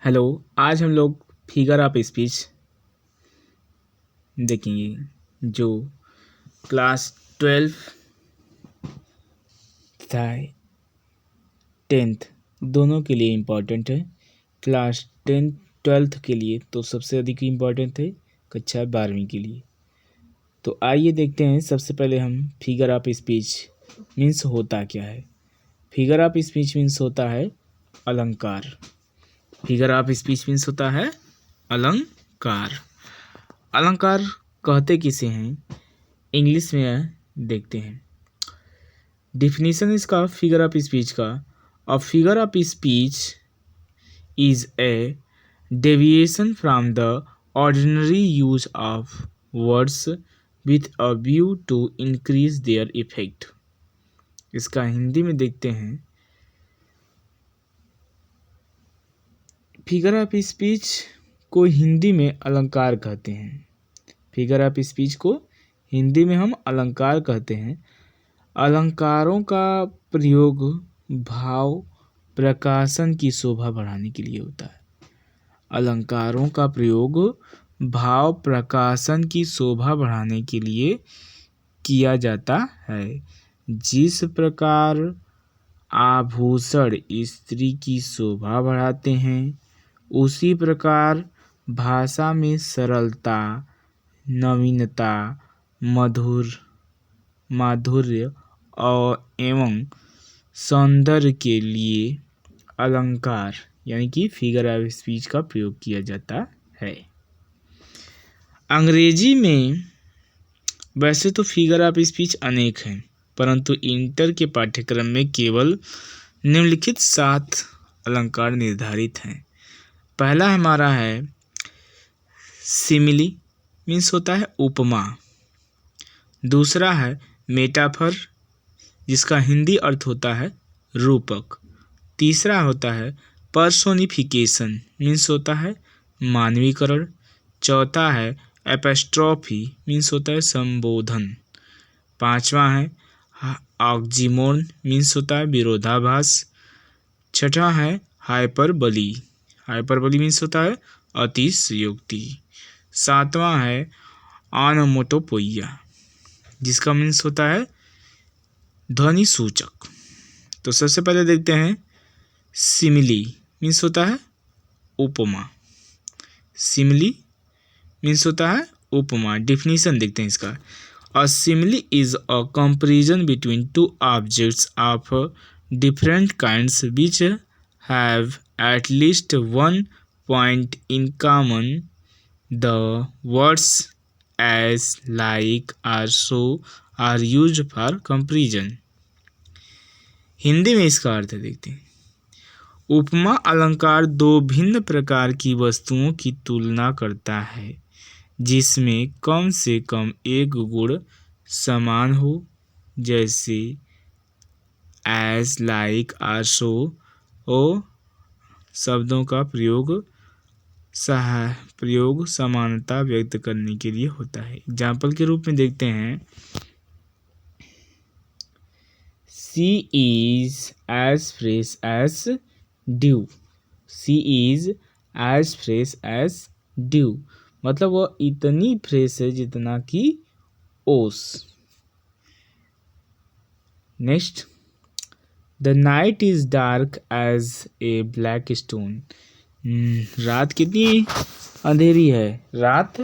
Hello. आज हम लोग फिगर ऑफ स्पीच देखेंगे जो क्लास 12 था 10th दोनों के लिए इम्पोर्टेंट है। क्लास 12th के लिए तो सबसे अधिक इम्पोर्टेंट है, कक्षा 12वीं के लिए। तो आइए देखते हैं। सबसे पहले हम फिगर ऑफ स्पीच मीन्स होता क्या है। फिगर ऑफ स्पीच मीन्स होता है अलंकार। फिगर ऑफ स्पीच मीन्स होता है अलंकार। अलंकार कहते किसे हैं, इंग्लिश में देखते हैं। डिफिनीशन इसका फिगर ऑफ स्पीच का, a figure of speech is a deviation from the ordinary use of words with a view to increase their effect. इसका हिंदी में देखते हैं। फिगर ऑफ स्पीच को हिंदी में अलंकार कहते हैं। फिगर ऑफ स्पीच को हिंदी में हम अलंकार कहते हैं। अलंकारों का प्रयोग भाव प्रकाशन की शोभा बढ़ाने के लिए होता है। अलंकारों का प्रयोग भाव प्रकाशन की शोभा बढ़ाने के लिए किया जाता है। जिस प्रकार आभूषण स्त्री की शोभा बढ़ाते हैं, उसी प्रकार भाषा में सरलता, नवीनता, माधुर्य और एवं सौंदर्य के लिए अलंकार यानी कि फिगर ऑफ स्पीच का प्रयोग किया जाता है। अंग्रेजी में वैसे तो फिगर ऑफ स्पीच अनेक हैं, परंतु इंटर के पाठ्यक्रम में केवल निम्नलिखित 7 अलंकार निर्धारित हैं। पहला हमारा है सिमिली, मीन्स होता है उपमा। दूसरा है मेटाफर, जिसका हिंदी अर्थ होता है रूपक। तीसरा होता है पर्सोनिफिकेशन, मीन्स होता है मानवीकरण। चौथा है एपिस्ट्रॉफी, मीन्स होता है संबोधन। पांचवा है ऑक्सीमोर्न, मीन्स होता है विरोधाभास। छठा है हाइपरबली, हाइपरबली मीन्स होता है अतिशयोक्ति। सातवां है ऑनोमोटोपोइया, जिसका मीन्स होता है ध्वनि सूचक। तो सबसे पहले देखते हैं सिमिली, मीन्स होता है उपमा। सिमिली मीन्स होता है उपमा। डिफिनीशन देखते हैं इसका। A simile is a comparison between two objects of different kinds which have at least one point in common. The words as, like or so are used for comparison. Hindi में इसका अर्थ देखते हैं। उपमा अलंकार दो भिन्न प्रकार की वस्तुओं की तुलना करता है, जिसमें कम से कम एक गुण समान हो, जैसे एज, लाइक और सो। ओ शब्दों का प्रयोग समानता व्यक्त करने के लिए होता है। एग्जाम्पल के रूप में देखते हैं She is as fresh as dew. She is as fresh as dew, मतलब वह इतनी फ्रेश है जितना कि ओस। Next, the night is dark as a black stone. रात कितनी अंधेरी है, रात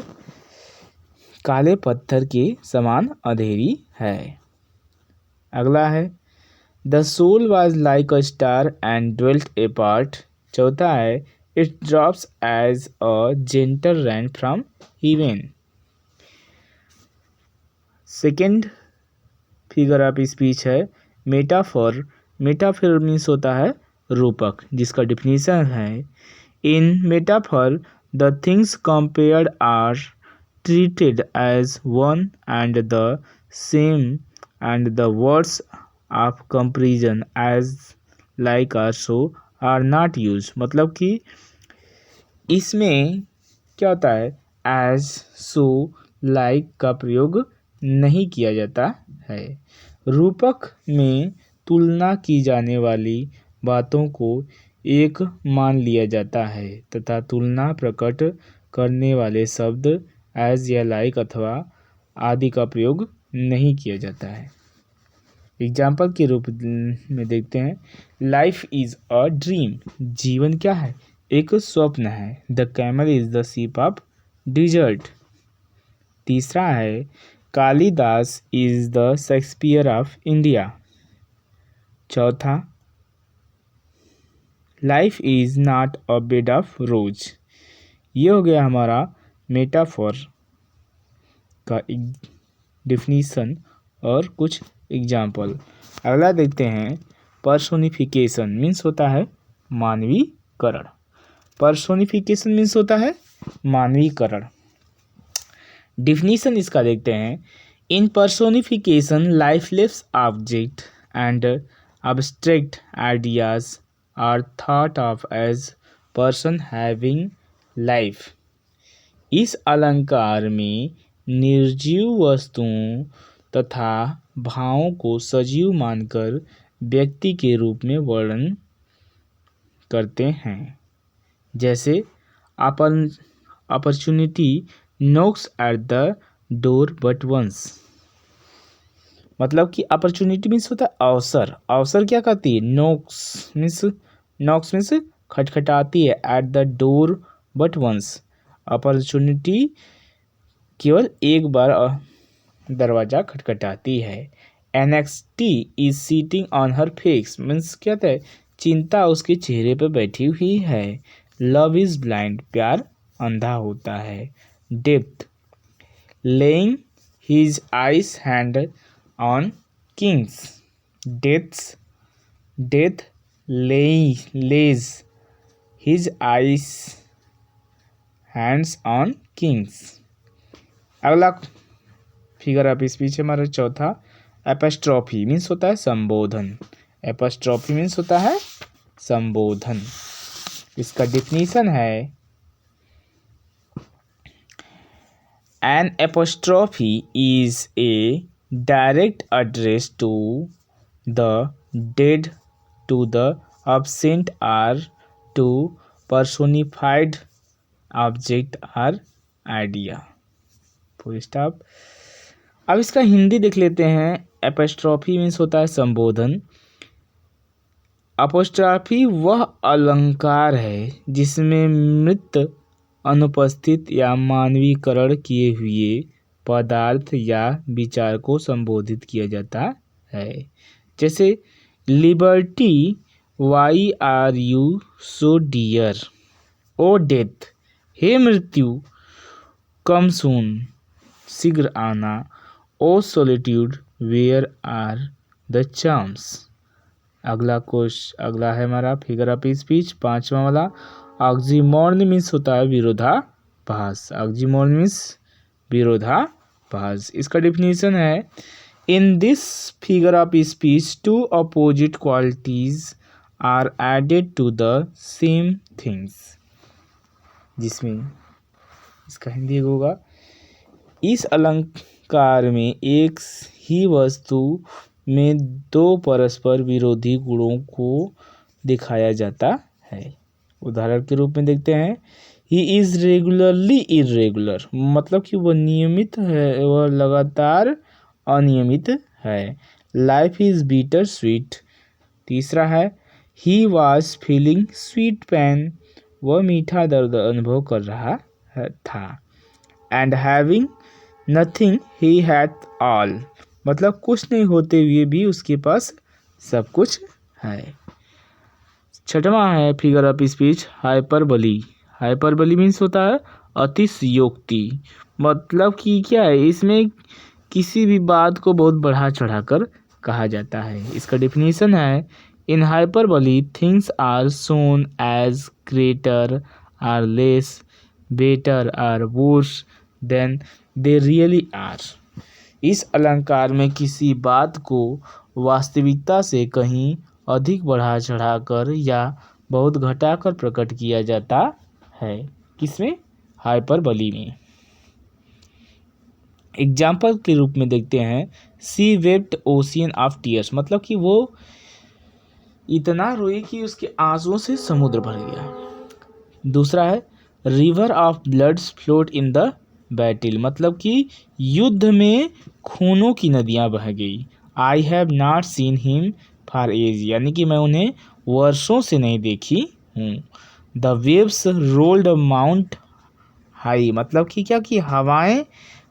काले पत्थर के समान अंधेरी है। अगला है the soul was like a star and dwelt apart. चौथा है it drops as a gentle rain from heaven. Second figure of speech है मेटाफर। मेटाफर मीन्स होता है रूपक, जिसका डिफिनीशन है in metaphor the things compared are treated as one and the same and the words of comparison as, like or so are not use. मतलब कि इसमें क्या होता है, एज, सो, लाइक का प्रयोग नहीं किया जाता है। रूपक में तुलना की जाने वाली बातों को एक मान लिया जाता है तथा तुलना प्रकट करने वाले शब्द एज या लाइक अथवा आदि का प्रयोग नहीं किया जाता है। एग्जाम्पल के रूप में देखते हैं, लाइफ इज अ ड्रीम, जीवन क्या है, एक स्वप्न है। The camel is the ship of desert. तीसरा है, Kalidas is the Shakespeare of India. चौथा, life is not a bed of rose. ये हो गया हमारा मेटाफोर का डिफिनीसन और कुछ एग्जाम्पल। अगला देखते हैं, पर्सोनिफिकेशन मीन्स होता है मानवीकरण। पर्सोनिफिकेशन मीन्स होता है मानवीकरण। डिफिनीशन इसका देखते हैं, in personification lifeless object and abstract ideas are thought of as person having life। इस अलंकार में निर्जीव वस्तुओं तथा भावों को सजीव मानकर व्यक्ति के रूप में वर्णन करते हैं। जैसे opportunity knocks at the door but once. मतलब कि अपॉर्चुनिटी मीन्स होता है अवसर। अवसर क्या कहती है, नॉक्स मीन्स खटखटाती है, at the door but once. Opportunity केवल एक बार दरवाजा खटखटाती है। Anxiety is sitting on her face means क्या है, चिंता उसके चेहरे पर बैठी हुई है। लव इज ब्लाइंड, प्यार अंधा होता है। डेप्थ, laying his ice hand on kings. Death lays his ice hands on kings. अगला फिगर ऑफ स्पीच हमारा चौथा, एपोस्ट्रोफी मीन्स होता है संबोधन। एपोस्ट्रोफी मीन्स होता है संबोधन। इसका डिफिनीशन है, an apostrophe is a direct address to the dead, to the absent, or to personified object or idea। Full stop. अब इसका हिंदी देख लेते हैं। एपोस्ट्रोफी मीन्स होता है संबोधन। अपोस्ट्रोफी वह अलंकार है जिसमें मृत, अनुपस्थित या मानवीकरण किए हुए पदार्थ या विचार को संबोधित किया जाता है। जैसे liberty, why are you so dear. O death, हे मृत्यु कम सून, शीघ्र आना। O solitude, where are the charms. अगला है हमारा फिगर ऑफ स्पीच पांचवा वाला, ऑक्सीमोर्न मीन्स होता है विरोधाभास। ऑक्सीमोर्न मीन्स विरोधाभास। इसका डिफिनीशन है, in this figure of speech two opposite qualities are added to the same things. जिसमें इसका हिंदी होगा, इस अलंकार में एक ही वस्तु में दो परस्पर विरोधी गुणों को दिखाया जाता है। उदाहरण के रूप में देखते हैं, ही इज रेगुलरली इरेगुलर, मतलब कि वह नियमित है, वह लगातार अनियमित है। Life is bittersweet. तीसरा है, he was feeling sweet pain, वह मीठा दर्द अनुभव कर रहा था। And having nothing he had all, मतलब कुछ नहीं होते हुए भी उसके पास सब कुछ है। छठवां है figure of speech hyperbole. Hyperbole means होता है अतिशयोक्ति। मतलब कि क्या है, इसमें किसी भी बात को बहुत बढ़ा चढ़ाकर कहा जाता है। इसका डिफिनीशन है, in hyperbole things are shown as greater or less, better or worse than they really are. इस अलंकार में किसी बात को वास्तविकता से कहीं अधिक बढ़ा चढ़ाकर या बहुत घटाकर प्रकट किया जाता है। किसमें, हाइपरबली में। एग्जाम्पल के रूप में देखते हैं, सी वेप्ट ओशियन ऑफ टीयर्स, मतलब कि वो इतना रोई कि उसके आंसुओं से समुद्र भर गया। दूसरा है river of bloods float in the battle, मतलब कि युद्ध में खूनों की नदियां बह गई। I have not seen him for ages, यानी कि मैं उन्हें वर्षों से नहीं देखी हूँ। The waves rolled mount high, मतलब कि क्या कि हवाएं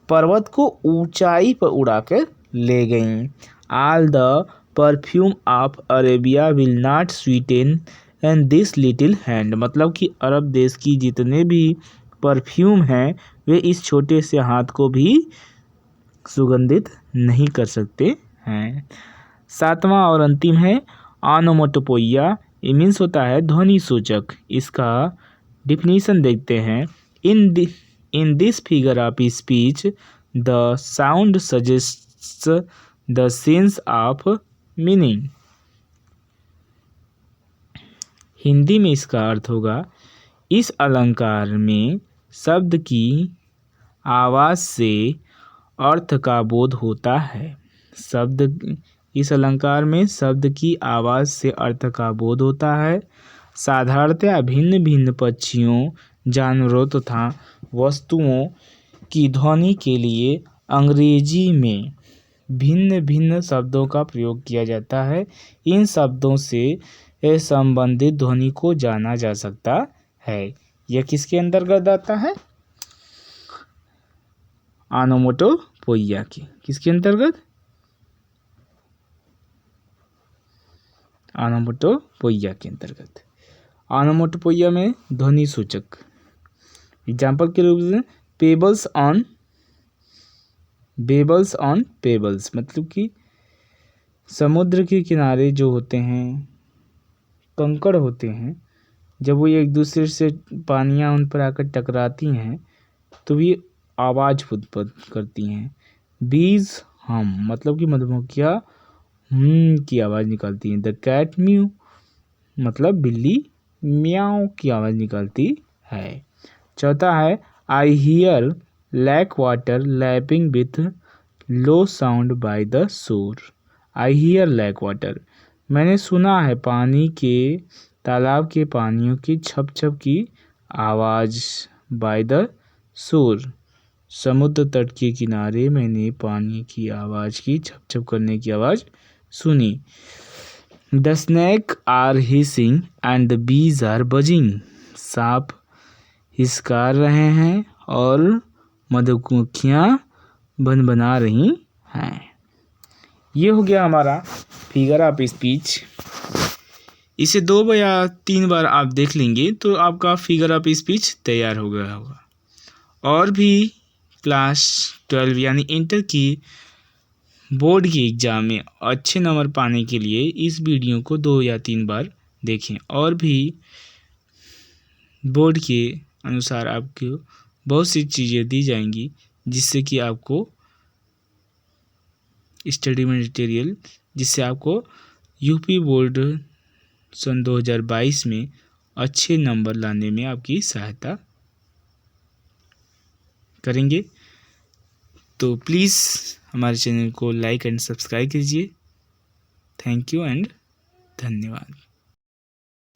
पर्वत को ऊंचाई पर उड़ाकर ले गईं। All the perfume of Arabia will not sweeten and this little hand, मतलब कि अरब देश की जितने भी परफ्यूम हैं वे इस छोटे से हाथ को भी सुगंधित नहीं कर सकते हैं। सातवां और अंतिम है ऑनोमोटोपोइया। ये मीन्स होता है ध्वनि सूचक। इसका डिफिनीशन देखते हैं। इन this figure of speech the sound suggests the sense of meaning. Hindi में इसका अर्थ होगा इस अलंकार में शब्द की आवाज से अर्थ का बोध होता है। इस अलंकार में शब्द की आवाज से अर्थ का बोध होता है। साधारणतया भिन्न भिन्न पक्षियों, जानवरों तथा वस्तुओं की ध्वनि के लिए अंग्रेजी में भिन्न भिन्न शब्दों का प्रयोग किया जाता है। इन शब्दों से संबंधित ध्वनि को जाना जा सकता है। यह किसके अंतर्गत आता है? ऑनोमोटोपोइया के। किसके अंतर्गत? ऑनोमोटोपोइया के अंतर्गत। ऑनोमोटोपोइया में ध्वनि सूचक एग्जाम्पल के रूप में पेबल्स ऑन पेबल्स, मतलब कि समुद्र के किनारे जो होते हैं कंकड़ होते हैं, जब वो एक दूसरे से पानियाँ उन पर आकर टकराती हैं तो ये आवाज़ उत्पन्न करती हैं। बीज हम, मतलब कि मधुमक्खियाँ की आवाज़ निकालती हैं। द कैट म्यू, मतलब बिल्ली म्याऊ की आवाज़ निकालती है। चौथा है I hear lake water lapping with low sound by the shore. I hear lake water, मैंने सुना है पानी के तालाब के पानियों की छप छप की आवाज़। बाय द शोर, समुद्र तट के किनारे मैंने पानी की आवाज़ की छप छप करने की आवाज़ सुनी। The snake are hissing and the bees are buzzing, सांप हिसकार रहे हैं और मधुमक्खियाँ बना रही हैं। ये हो गया हमारा फिगर ऑफ स्पीच। इसे 2 या 3 बार आप देख लेंगे तो आपका फिगर ऑफ स्पीच तैयार हो गया होगा। और भी क्लास 12 यानी इंटर की बोर्ड की एग्ज़ाम में अच्छे नंबर पाने के लिए इस वीडियो को 2 या 3 बार देखें। और भी बोर्ड के अनुसार आपको बहुत सी चीज़ें दी जाएंगी जिससे कि आपको स्टडी मटेरियल, जिससे आपको यूपी बोर्ड सन 2022 में अच्छे नंबर लाने में आपकी सहायता करेंगे। तो प्लीज़ हमारे चैनल को लाइक एंड सब्सक्राइब कीजिए। थैंक यू एंड धन्यवाद।